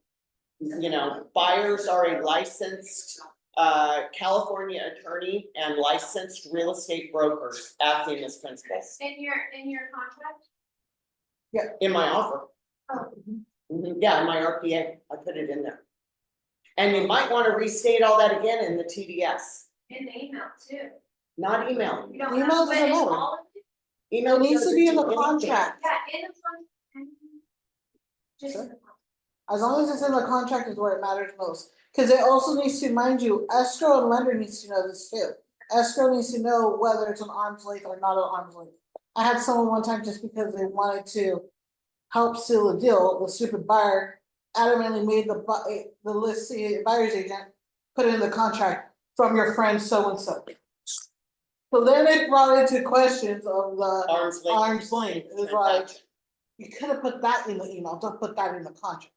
you know, buyers are a licensed California attorney and licensed real estate brokers acting as principals In your contract? in my offer. Oh. Yeah, in my RPA, I put it in there. And you might wanna restate all that again in the TDS, In the email too. not email. You don't Email have, but doesn't in matter. all of it? Email It needs to be in the doesn't do anything. contract. Yeah, in the contract. Just in the contract. As long as it's in the contract is where it matters most. Cause it also needs to, mind you, escrow and lender needs to know this too. Escrow needs to know whether it's an arm's length or not an arm's length. I had someone one time just because they wanted to help seal a deal, the stupid buyer adamantly made the listing buyer's agent put it in the contract from your friend so-and-so. So then it brought into questions of the Arm's length. arm's length, it was like, you could have put that in the email, don't put that in the contract.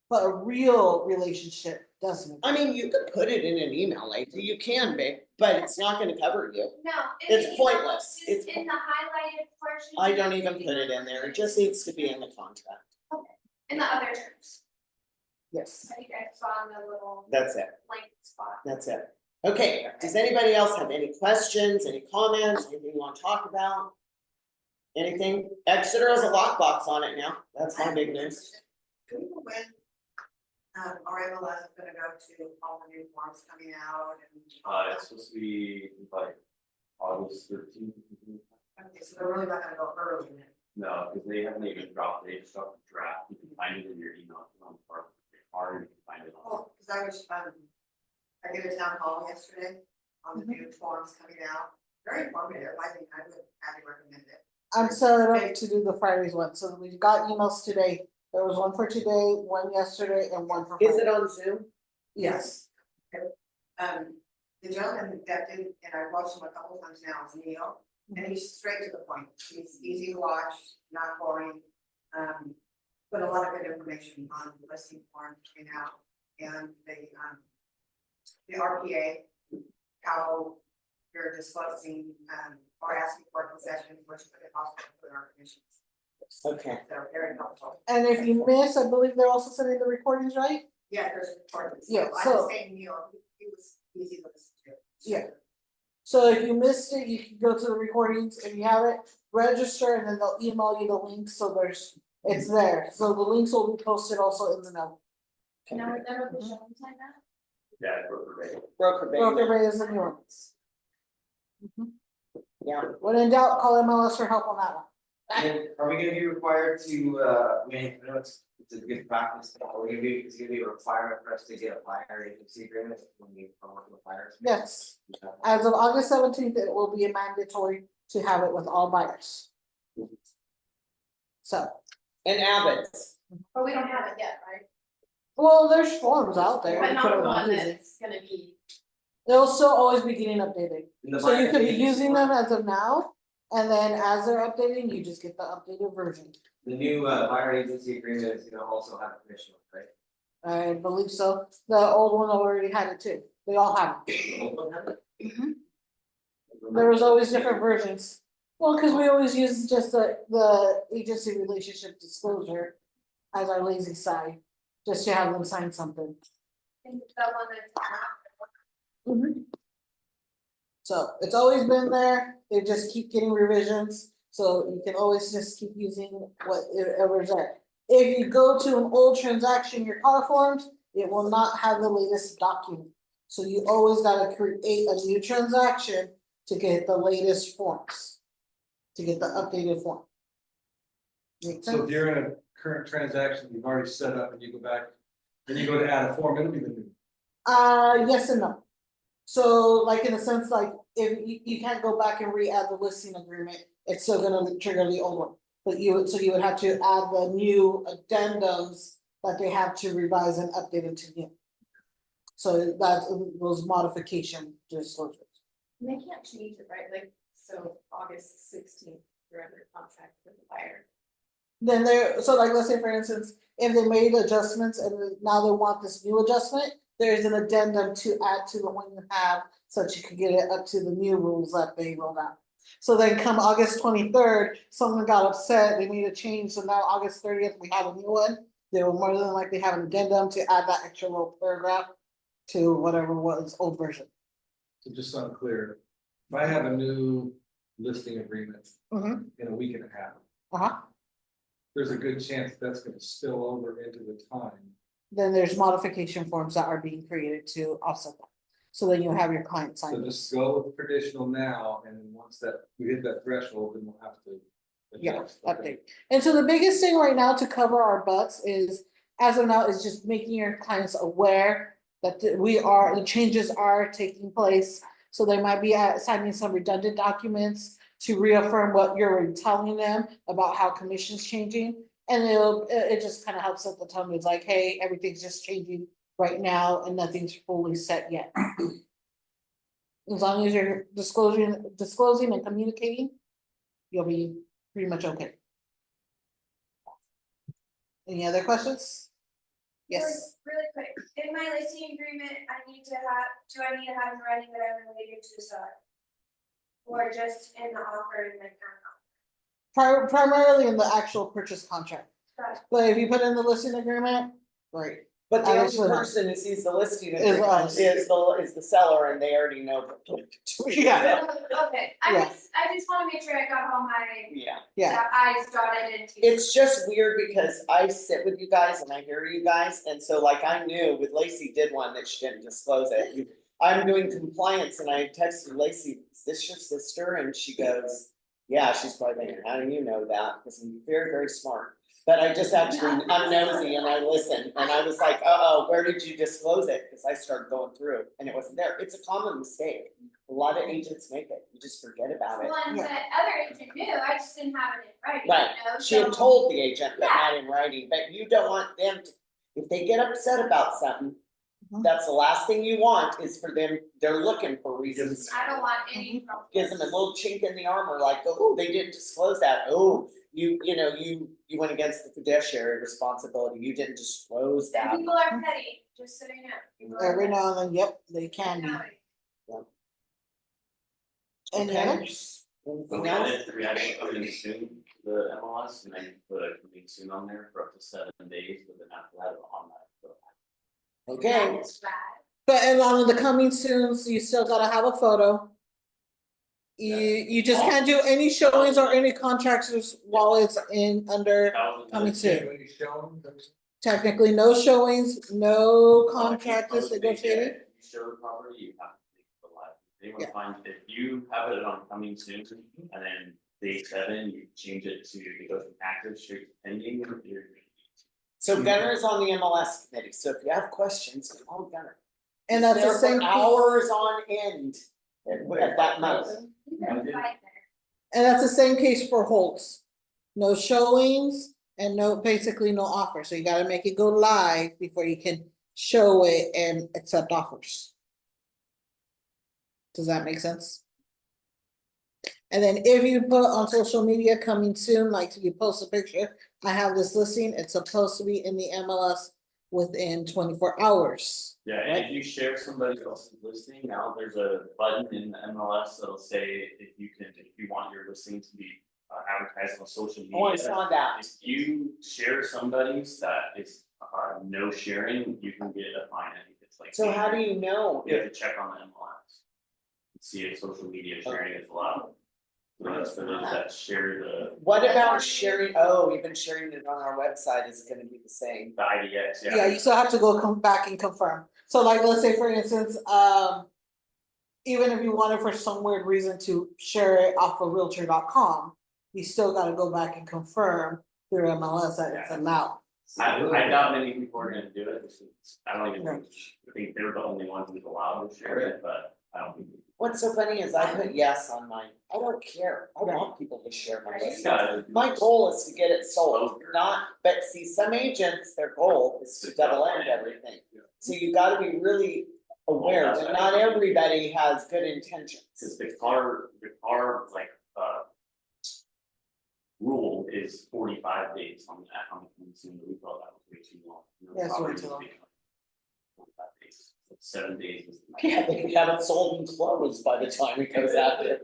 But a real relationship doesn't. I mean, you could put it in an email, like, you can, babe, but it's not gonna cover you. No. It's you know, pointless. just It's in the highlighted portion. I don't even put it in there, it just needs to be in the contract. In the other terms, Yes. I think I saw in the little That's it, blank spot. that's it. Okay, does anybody else have any questions, any comments, anything you wanna talk about? Anything? Exeter has a lockbox on it now, that's my big news. Do you know when, our MLS is gonna go to all the new forms coming out and? It's supposed to be like August 13th. Okay, so they're really not gonna go early then. No, because they haven't even dropped, they just dropped the draft, you can find it in your email, on the part, or you can find it on. Well, cause I did a town hall yesterday on the new forms coming out, very informative, I think I would highly recommend it. I'm set up to do the Fridays one, so we've got emails today, there was one for today, one yesterday, and one for Friday. Is it on Zoom? Yes, The gentleman that did, and I watched him a couple times now, is Neil, and he's straight to the point, he's easy to watch, not boring. But a lot of good information on the listing form coming out, and the RPA, how you're disclosing, or asking for concessions, which could also include our commissions. Okay. So very helpful. and if you miss, I believe they're also sending the recordings, right? Yeah, there's recordings. Yeah, I'm so- just saying, Neil, he was easy to listen to. Yeah. So if you missed it, you can go to the recordings, if you have it, register, and then they'll email you the link, so it's there, so the links will be posted also in the note. Now, is that what the showing time at? Yeah, broker rate. Broker Broker Bay, Bay is the new one. yeah. When in doubt, call MLS for help on that one. And are we gonna be required to, I mean, I know it's a good practice, but are we gonna be, is it gonna be a requirement for us to get a fire agency agreement when we are working with fires? Yes, as of August 17th, it will be mandatory to have it with all buyers. So, And Abbott's, But we don't have it yet, right? well, there's forms out there. But you not put the them on one easy. that's gonna be. They'll still always be getting updated, And the so you fire could be agency using form- them as of now, and then as they're updating, you just get the updated version. The new fire agency agreement is gonna also have a commission, right? I believe so, the old one already had it too, they all have it. The old one have it? There was always different versions. Well, cause we always use just the agency relationship disclosure as our lazy side, just to have them sign something. And the one that's. So it's always been there, they just keep getting revisions, so you can always just keep using whatever's there. If you go to an old transaction, your car forms, it will not have the latest document. So you always gotta create a new transaction to get the latest forms. To get the updated form. Make So if sense? you're in a current transaction you've already set up and you go back, then you go to add a form, it'll be the new. Yes and no. So like in a sense, like if you can't go back and re-add the listing agreement, it's still gonna trigger the old one. But you would have to add the new addendums that they have to revise and update it to you. So that's those modification disclosures. They can't change it, right? Like, so August 16th, you're under contract with the buyer. Then so like, let's say for instance, if they made adjustments and now they want this new adjustment, there's an addendum to add to the one you have, so that you can get it up to the new rules that they rolled out. So then come August 23rd, someone got upset, they made a change, so now August 30th, we have a new one. They will more than likely have an addendum to add that extra little paragraph to whatever was old version. So just so I'm clear, if I have a new listing agreement in a week and a half, Uh-huh, there's a good chance that's gonna spill over into the time. then there's modification forms that are being created to offset that. So then you have your client sign So this. just go with traditional now, and then once that, we hit that threshold, then we'll have to. Yeah, adjust. Okay. update. And so the biggest thing right now to cover our butts is as of now, it's just making your clients aware that the changes are taking place. So they might be signing some redundant documents to reaffirm what you're already telling them about how commission's changing. And it just kind of helps set the tone. It's like, hey, everything's just changing right now and nothing's fully set yet. As long as you're disclosing and communicating, you'll be pretty much okay. Any other questions? Yes. Really quick, in my listing agreement, do I need to have in writing that I'm related to the seller? Or just in the offer and the counter? Primarily in the actual purchase contract, Got it. but if you put in the listing agreement, great. But the only Obviously not. person who sees the listing Is agreement us. is the seller, and they already know. Yeah. Okay, Yeah. I just wanna make sure I got all my Yeah, I's dotted and T's. It's just weird because I sit with you guys and I hear you guys, and so like I knew with Lacey did one that she didn't disclose it. I'm doing compliance and I texted Lacey, is this your sister? And she goes, yeah, she's probably thinking, how do you know that? Because I'm very, very smart. But I just actually, I'm nosy and I listened and I was like, where did you disclose it? Because I started going through and it wasn't there. It's a common mistake. A lot of agents make it. You just forget about it. One Yeah. that other agent knew, I just didn't have it in writing, Right. you know, She had so- told the agent, but not in writing, but you don't want them to, if they get upset about something. Mhm. That's the last thing you want is for them, they're looking for reasons. I don't want any problems. Gives them a little chink in the armor, like, oh, they didn't disclose that, oh, you went against the fiduciary responsibility, you didn't disclose And that. people are petty, just so you know. People are every petty. now and then, yep, they can be. Personality. Any Okay. others? Anything else? We had to put in soon, the MLS, and then put a coming soon on there for up to 7 days, but then after that, on that. Okay, That is bad. But along the coming soon, so you still gotta have a photo. You just can't do any showings or any contractors while it's under coming soon. When you show them, Technically, no showings, no contract is If you negotiated. show the property, you have to take the live. They Yeah. will find, if you have it on coming soon, and then day 7, you change it to, it goes from active straight to pending, you're. so Gunner's on the MLS committee, so if you have questions, call Gunner. And that's the He's there same for case, hours on end at that month. You can fight there. and that's the same case for Holtz. No showings and basically no offer, so you gotta make it go live before you can show it and accept offers. Does that make sense? And then if you put on social media coming soon, like you post a picture, I have this listing, it's supposed to be in the MLS within 24 hours. Yeah, and if you share somebody else's listing, now there's a button in the MLS that'll say if you want your listing to be advertised on social media. Oh, I saw that. If you share somebody's that is no sharing, you can get a fine, I think it's like. So how do you know You have if, to check on the MLS. See if social media sharing is allowed. So that's for those that share the what about sharing, even sharing it on our website is gonna be the same. IDX, Yeah, you still have to come back and confirm. So like, let's say for instance, even if you wanted for some weird reason to share it off of realtor.com, you still gotta go back and confirm through MLS that it's allowed. I doubt many people are gonna do it, I don't even think they're the only ones who's allowed to share it, but I don't think. What's so funny is I put yes on mine, I don't care, I want people to share my It's listing. gotta- My goal is to get it sold, not, but see, some agents, their goal is to double end everything. So you gotta be really aware that not everybody has good intentions. Cause the car like, rule is 45 days on that, on the consumer, we thought that was way too long. You know, Yeah, it's way property too would long. be like 45 days, so 7 days is. Yeah, they have it sold and closed by the time it goes out there.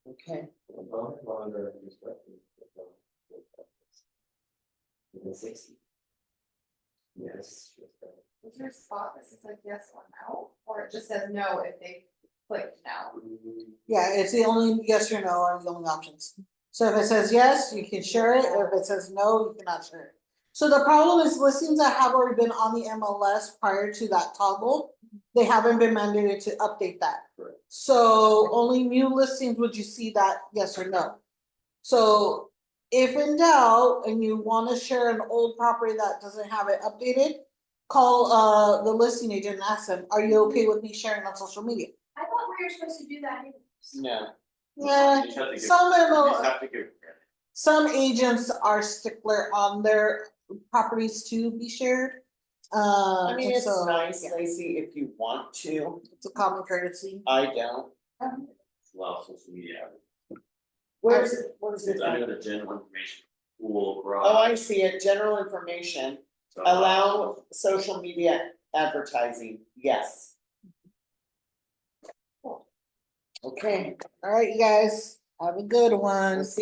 Okay, Within 60. Yes. Is there a spot that says like yes or no, or it just says no if they clicked no? Yeah, it's the only yes or no are the only options. So if it says yes, you can share it, if it says no, you cannot share it. So the problem is listings that have already been on the MLS prior to that toggle, they haven't been mandated to update that. Correct. So only new listings would you see that yes or no. So if in doubt and you wanna share an old property that doesn't have it updated, call the listing agent and ask them, are you okay with me sharing on social media? I thought we were supposed to do that anyways. No, Yeah, You just have to give- some you ML just have to give. some agents are stickler on their properties to be shared. I mean, and it's so, nice, yeah, Lacey, if you want to, it's a common courtesy. I don't. Well, social media, Where's it it's under at? the general information pool garage. Oh, I see it, general information, So, allow social media advertising, yes. Okay. All right, you guys, have a good one.